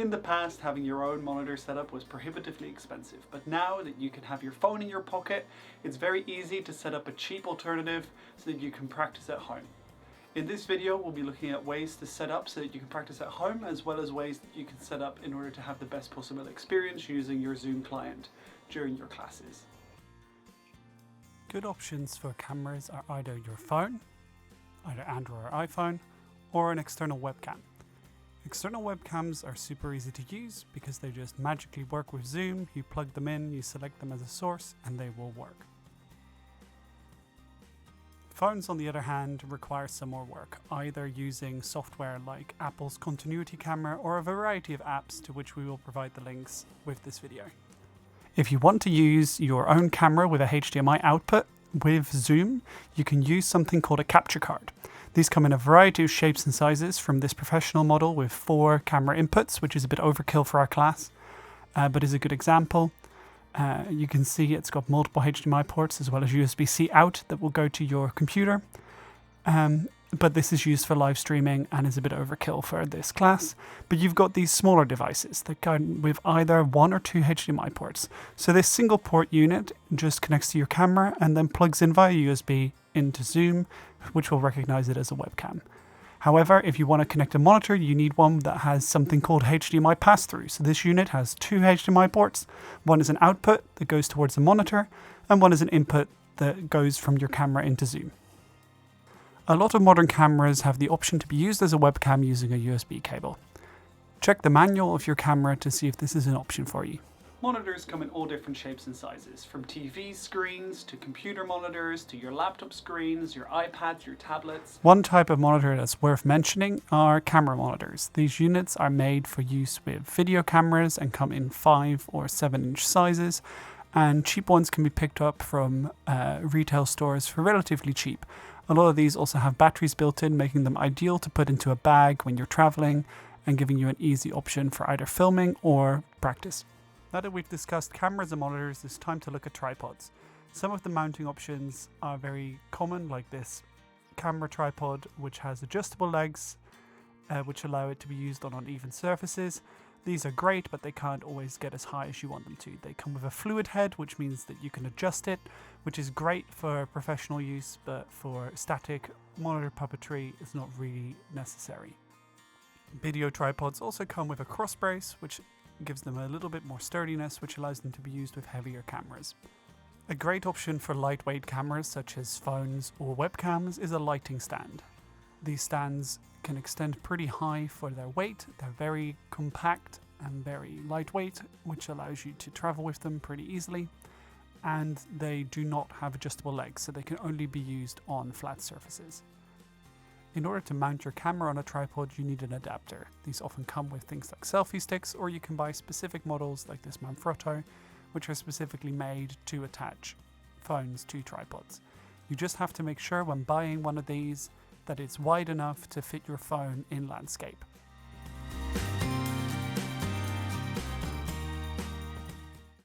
In the past, having your own monitor setup was prohibitively expensive, but now that you can have your phone in your pocket, it's very easy to set up a cheap alternative so that you can practice at home. In this video, we'll be looking at ways to set up so that you can practice at home, as well as ways that you can set up in order to have the best possible experience using your Zoom client during your classes. Good options for cameras are either your phone, either Android or iPhone, or an external webcam. External webcams are super easy to use because they just magically work with Zoom. You plug them in, you select them as a source, and they will work. Phones, on the other hand, require some more work, either using software like Apple's Continuity Camera or a variety of apps to which we will provide the links with this video. If you want to use your own camera with a HDMI output with Zoom, you can use something called a capture card. These come in a variety of shapes and sizes, from this professional model with 4 camera inputs, which is a bit overkill for our class, but is a good example. You can see it's got multiple HDMI ports as well as USB-C out that will go to your computer. But this is used for live streaming and is a bit overkill for this class. But you've got these smaller devices that come with either 1 or 2 HDMI ports. So this single port unit just connects to your camera and then plugs in via USB into Zoom, which will recognize it as a webcam. However, if you want to connect a monitor, you need one that has something called HDMI pass-through. So this unit has 2 HDMI ports. One is an output that goes towards the monitor, and one is an input that goes from your camera into Zoom. A lot of modern cameras have the option to be used as a webcam using a USB cable. Check the manual of your camera to see if this is an option for you. Monitors come in all different shapes and sizes, from TV screens to computer monitors to your laptop screens, your iPads, your tablets. One type of monitor that's worth mentioning are camera monitors. These units are made for use with video cameras and come in 5 or 7-inch sizes, and cheap ones can be picked up from retail stores for relatively cheap. A lot of these also have batteries built in, making them ideal to put into a bag when you're traveling and giving you an easy option for either filming or practice. Now that we've discussed cameras and monitors, it's time to look at tripods. Some of the mounting options are very common, like this camera tripod, which has adjustable legs, which allow it to be used on uneven surfaces. These are great, but they can't always get as high as you want them to. They come with a fluid head, which means that you can adjust it, which is great for professional use, but for static monitor puppetry, it's not really necessary. Video tripods also come with a cross brace, which gives them a little bit more sturdiness, which allows them to be used with heavier cameras. A great option for lightweight cameras such as phones or webcams is a lighting stand. These stands can extend pretty high for their weight. They're very compact and very lightweight, which allows you to travel with them pretty easily. And they do not have adjustable legs, so they can only be used on flat surfaces. In order to mount your camera on a tripod, you need an adapter. These often come with things like selfie sticks, or you can buy specific models like this Manfrotto, which are specifically made to attach phones to tripods. You just have to make sure when buying one of these that it's wide enough to fit your phone in landscape.